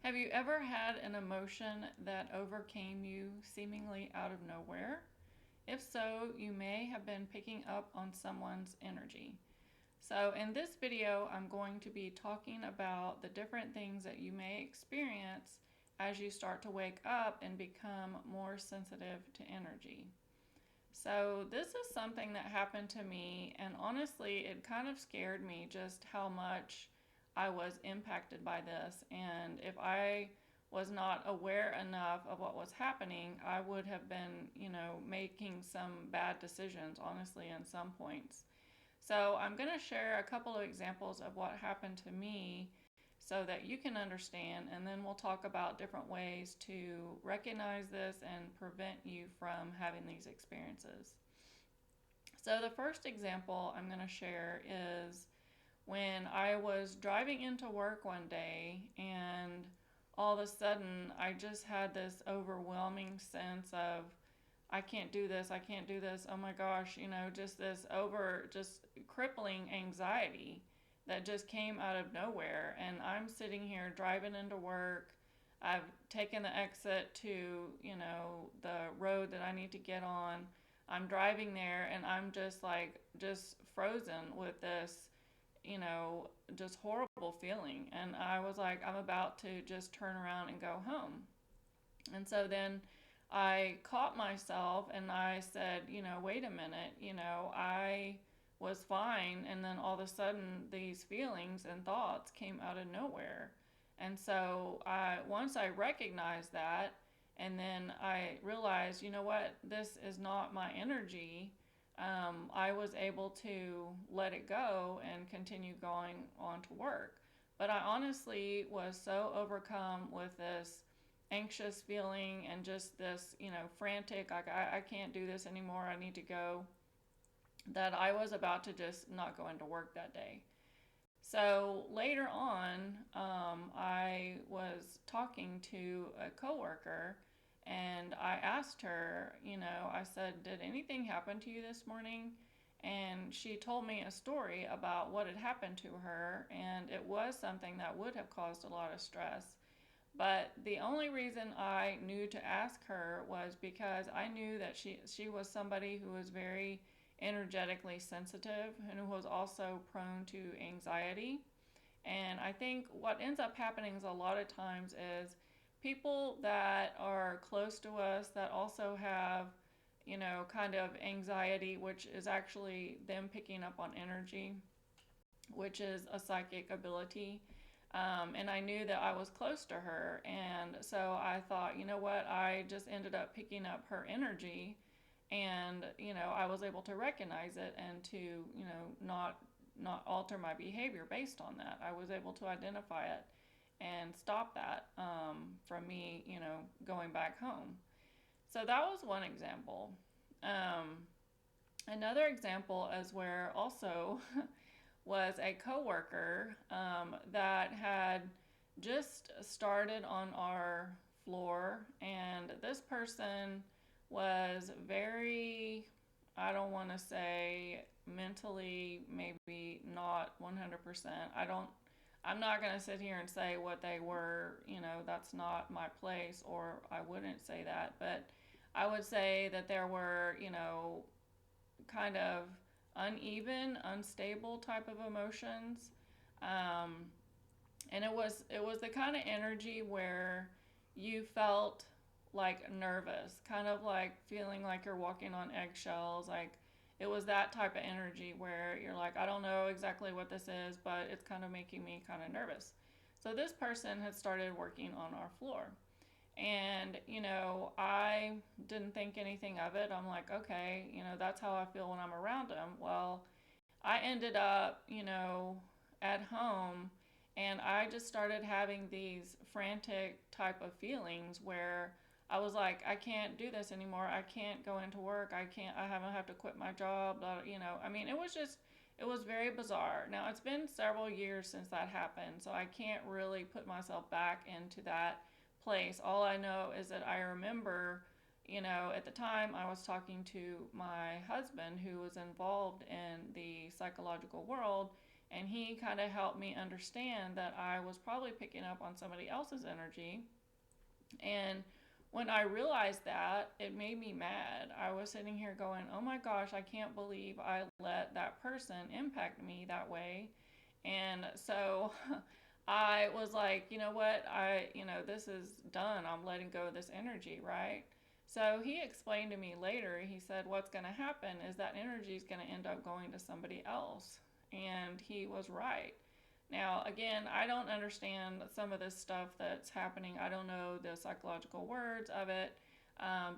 Have you ever had an emotion that overcame you seemingly out of nowhere? If so, you may have been picking up on someone's energy. So, in this video, I'm going to be talking about the different things that you may experience as you start to wake up and become more sensitive to energy. So, this is something that happened to me, and honestly, it kind of scared me just how much I was impacted by this. And if I was not aware enough of what was happening, I would have been, making some bad decisions, honestly, in some points. So, I'm going to share a couple of examples of what happened to me so that you can understand, and then we'll talk about different ways to recognize this and prevent you from having these experiences. So, the first example I'm going to share is when I was driving into work one day, and all of a sudden I just had this overwhelming sense of, I can't do this, I can't do this, oh my gosh, just this just crippling anxiety that just came out of nowhere. And I'm sitting here driving into work. I've taken the exit to, the road that I need to get on. I'm driving there and I'm just frozen with this, just horrible feeling. And I was like, I'm about to just turn around and go home. And so then I caught myself and I said, wait a minute, I was fine. And then all of a sudden, these feelings and thoughts came out of nowhere. And so once I recognized that, and then I realized, you know what, this is not my energy, I was able to let it go and continue going on to work. But I honestly was so overcome with this anxious feeling and just this, frantic, like I can't do this anymore, I need to go, that I was about to just not go into work that day. So later on, I was talking to a coworker and I asked her, I said, did anything happen to you this morning? And she told me a story about what had happened to her, and it was something that would have caused a lot of stress. But the only reason I knew to ask her was because I knew that she was somebody who was very energetically sensitive and who was also prone to anxiety. And I think what ends up happening is a lot of times is people that are close to us that also have, kind of anxiety, which is actually them picking up on energy, which is a psychic ability. And I knew that I was close to her. And so I thought, you know what? I just ended up picking up her energy. And, I was able to recognize it and to, not alter my behavior based on that. I was able to identify it and stop that from me, going back home. So that was one example. Um, Another example is where also was a coworker that had just started on our floor, and this person was very, I don't want to say mentally, maybe not 100%. I'm not going to sit here and say what they were, that's not my place, or I wouldn't say that, but I would say that there were, kind of uneven, unstable type of emotions. Um, and it was the kind of energy where you felt like nervous, kind of like feeling like you're walking on eggshells. Like it was that type of energy where you're like, I don't know exactly what this is, but it's kind of making me kind of nervous. So this person had started working on our floor. And, I didn't think anything of it. I'm like, okay, that's how I feel when I'm around him. Well, I ended up, at home, and I just started having these frantic type of feelings where I was like, I can't do this anymore. I can't go into work. I haven't have to quit my job. I mean, it was very bizarre. Now, it's been several years since that happened, so I can't really put myself back into that place. All I know is that I remember, at the time I was talking to my husband who was involved in the psychological world, And he kind of helped me understand that I was probably picking up on somebody else's energy. And when I realized that, it made me mad. I was sitting here going, oh my gosh, I can't believe I let that person impact me that way. And so I was like, you know what? This is done. I'm letting go of this energy, right? So he explained to me later, he said, what's going to happen is that energy is going to end up going to somebody else. And he was right. Now, again, I don't understand some of this stuff that's happening. I don't know the psychological words of it.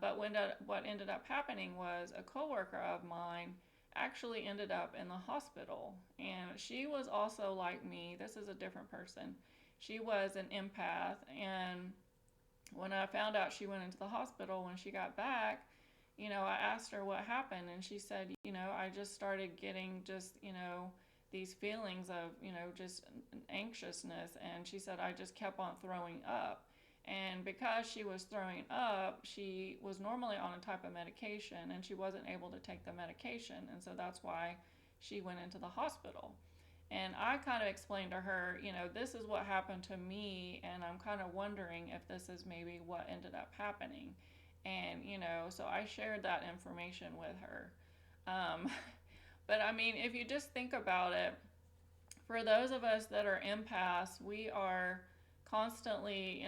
But what ended up happening was a coworker of mine actually ended up in the hospital. And she was also like me. This is a different person. She was an empath. And when I found out she went into the hospital when she got back, I asked her what happened. And she said, I just started getting these feelings of, just anxiousness. And she said, I just kept on throwing up. And because she was throwing up, she was normally on a type of medication and she wasn't able to take the medication. And so that's why she went into the hospital. And I kind of explained to her, this is what happened to me, and I'm kind of wondering if this is maybe what ended up happening. And, so I shared that information with her. Um, but I mean, if you just think about it, for those of us that are empaths, we are constantly,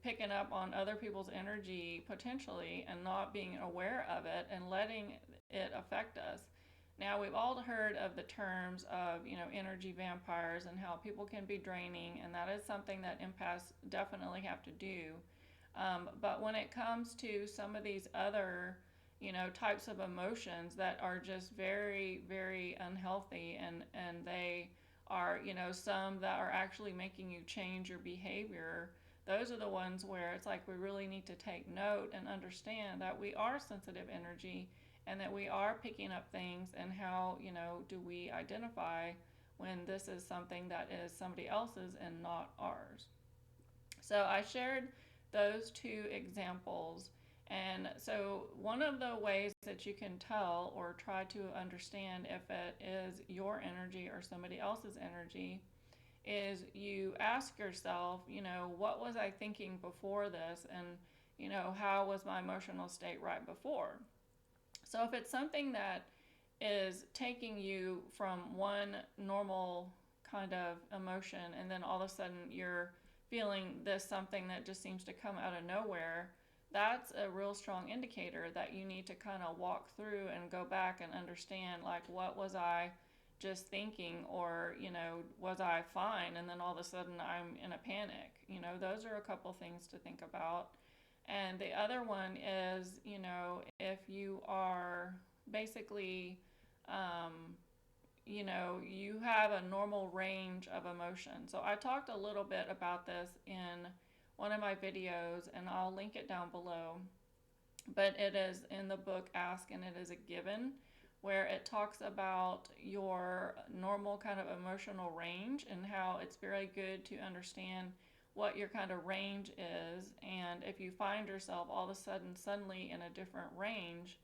picking up on other people's energy potentially and not being aware of it and letting it affect us. Now, we've all heard of the terms of, energy vampires and how people can be draining, and that is something that empaths definitely have to do. But when it comes to some of these other, types of emotions that are just very, very unhealthy, and they are, some that are actually making you change your behavior, those are the ones where it's like we really need to take note and understand that we are sensitive energy and that we are picking up things, and how, do we identify when this is something that is somebody else's and not ours. So I shared those two examples. And so one of the ways that you can tell or try to understand if it is your energy or somebody else's energy is you ask yourself, what was I thinking before this? And, how was my emotional state right before? So if it's something that is taking you from one normal kind of emotion and then all of a sudden you're feeling this something that just seems to come out of nowhere, that's a real strong indicator that you need to kind of walk through and go back and understand, like, what was I just thinking, or, was I fine? And then all of a sudden I'm in a panic. Those are a couple things to think about. And the other one is, if you are basically, you have a normal range of emotion. So I talked a little bit about this in one of my videos, and I'll link it down below. But it is in the book Ask and It Is a Given, where it talks about your normal kind of emotional range and how it's very good to understand what your kind of range is. And if you find yourself all of a sudden suddenly in a different range,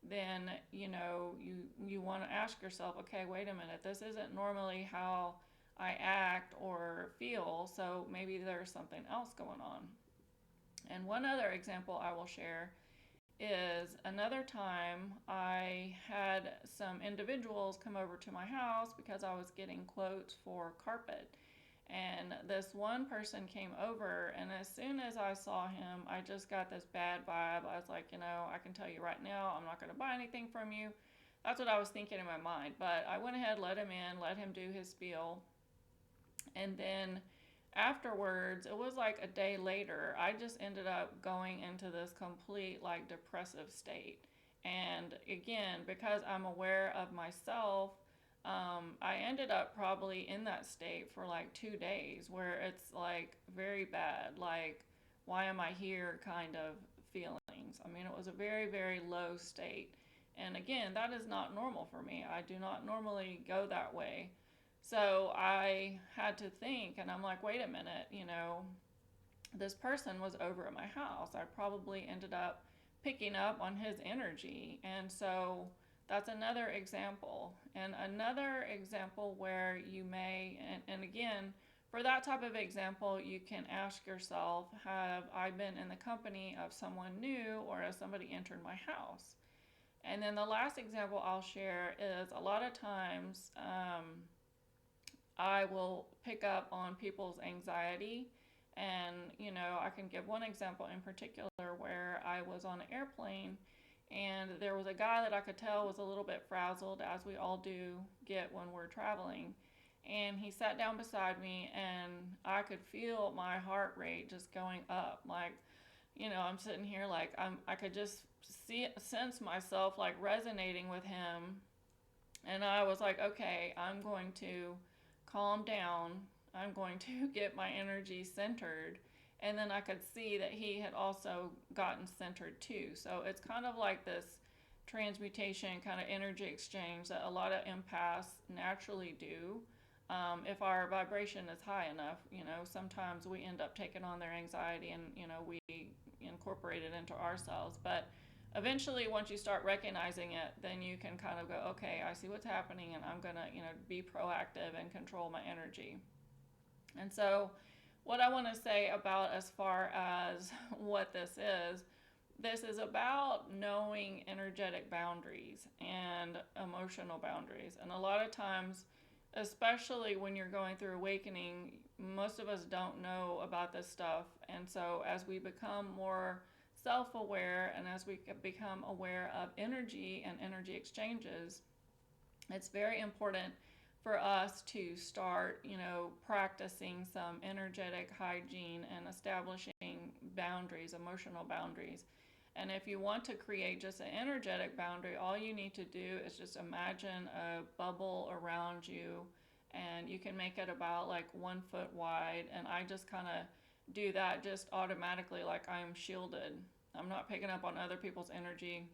then you want to ask yourself, okay, wait a minute, this isn't normally how I act or feel, so maybe there's something else going on. And one other example I will share is another time I had some individuals come over to my house because I was getting quotes for carpet. And this one person came over, and as soon as I saw him, I just got this bad vibe. I was like, I can tell you right now, I'm not going to buy anything from you. That's what I was thinking in my mind. But I went ahead, let him in, let him do his spiel. And then afterwards, it was like a day later, I just ended up going into this complete, like, depressive state. And again, because I'm aware of myself, I ended up probably in that state for like 2 days, where it's like very bad, like, why am I here kind of feelings. I mean, it was a very, very low state. And again, that is not normal for me. I do not normally go that way. So I had to think, and I'm like, wait a minute, this person was over at my house. I probably ended up picking up on his energy. And so That's another example. And another example where you may, and again, for that type of example, you can ask yourself, have I been in the company of someone new, or has somebody entered my house? And then the last example I'll share is a lot of times I will pick up on people's anxiety. And, I can give one example in particular where I was on an airplane and there was a guy that I could tell was a little bit frazzled, as we all do get when we're traveling. And he sat down beside me, and I could feel my heart rate just going up. Like, I'm sitting here like I could just sense myself like resonating with him. And I was like, okay, I'm going to calm down. I'm going to get my energy centered. And then I could see that he had also gotten centered too. So it's kind of like this transmutation kind of energy exchange that a lot of empaths naturally do. If our vibration is high enough, sometimes we end up taking on their anxiety and, we incorporate it into ourselves. But eventually, once you start recognizing it, then you can kind of go, okay, I see what's happening, and I'm going to, be proactive and control my energy. And so, what I want to say about as far as what this is about knowing energetic boundaries and emotional boundaries. And a lot of times, especially when you're going through awakening, most of us don't know about this stuff. And so, as we become more self aware and as we become aware of energy and energy exchanges, it's very important for us to start, practicing some energetic hygiene and establishing boundaries, emotional boundaries. And if you want to create just an energetic boundary, all you need to do is just imagine a bubble around you, and you can make it about like 1 foot wide. And I just kind of do that just automatically, like I'm shielded. I'm not picking up on other people's energy.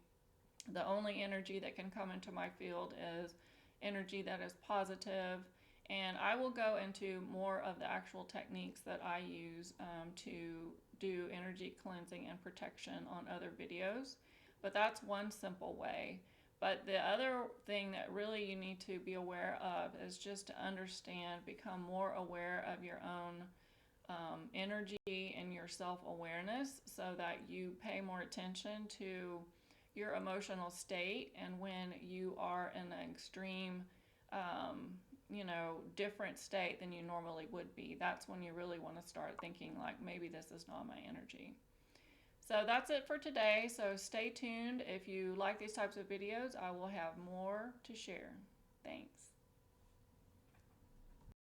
The only energy that can come into my field is energy that is positive. And I will go into more of the actual techniques that I use to do energy cleansing and protection on other videos. But that's one simple way. But the other thing that really you need to be aware of is just to understand, become more aware of your own energy and your self-awareness, so that you pay more attention to your emotional state. And when you are in an extreme different state than you normally would be, that's when you really want to start thinking like, maybe this is not my energy. So that's it for today. So stay tuned. If you like these types of videos, I will have more to share. Thanks.